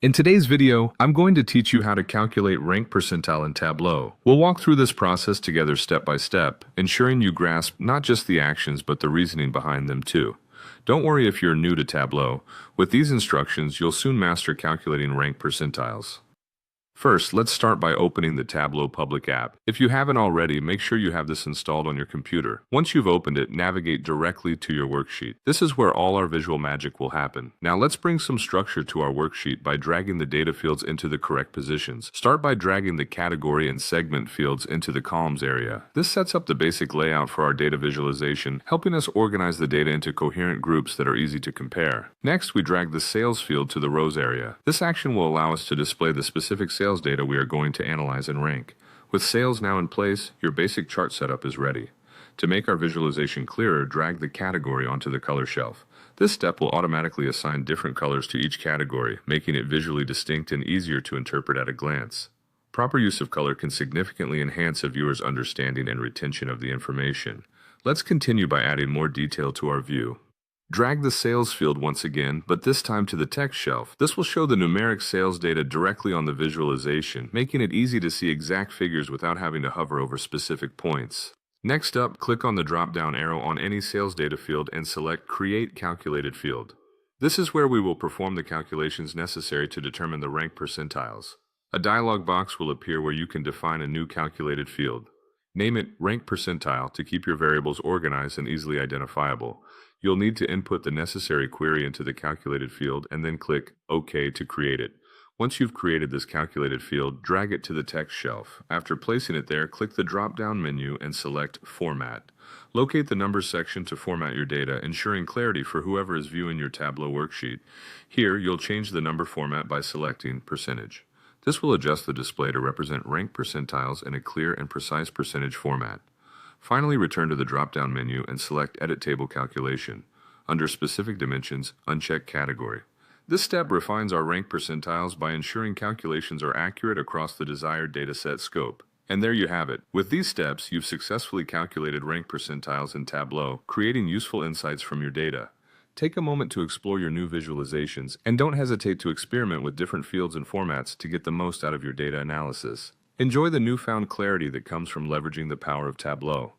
In today's video, I'm going to teach you how to calculate rank percentile in Tableau. We'll walk through this process together step by step, ensuring you grasp not just the actions but the reasoning behind them too. Don't worry if you're new to Tableau. With these instructions, you'll soon master calculating rank percentiles. First, let's start by opening the Tableau public app. If you haven't already, make sure you have this installed on your computer. Once you've opened it, navigate directly to your worksheet. This is where all our visual magic will happen. Now let's bring some structure to our worksheet by dragging the data fields into the correct positions. Start by dragging the category and segment fields into the columns area. This sets up the basic layout for our data visualization, helping us organize the data into coherent groups that are easy to compare. Next, we drag the sales field to the rows area. This action will allow us to display the specific sales data we are going to analyze and rank. With sales now in place, your basic chart setup is ready. To make our visualization clearer, drag the category onto the color shelf. This step will automatically assign different colors to each category, making it visually distinct and easier to interpret at a glance. Proper use of color can significantly enhance a viewer's understanding and retention of the information. Let's continue by adding more detail to our view. Drag the sales field once again, but this time to the text shelf. This will show the numeric sales data directly on the visualization, making it easy to see exact figures without having to hover over specific points. Next up, click on the drop-down arrow on any sales data field and select Create Calculated Field. This is where we will perform the calculations necessary to determine the rank percentiles. A dialog box will appear where you can define a new calculated field. Name it Rank Percentile to keep your variables organized and easily identifiable. You'll need to input the necessary query into the calculated field and then click OK to create it. Once you've created this calculated field, drag it to the text shelf. After placing it there, click the drop-down menu and select Format. Locate the Numbers section to format your data, ensuring clarity for whoever is viewing your Tableau worksheet. Here, you'll change the number format by selecting Percentage. This will adjust the display to represent rank percentiles in a clear and precise percentage format. Finally, return to the drop-down menu and select Edit Table Calculation. Under Specific Dimensions, uncheck Category. This step refines our rank percentiles by ensuring calculations are accurate across the desired dataset scope. And there you have it. With these steps, you've successfully calculated rank percentiles in Tableau, creating useful insights from your data. Take a moment to explore your new visualizations, and don't hesitate to experiment with different fields and formats to get the most out of your data analysis. Enjoy the newfound clarity that comes from leveraging the power of Tableau.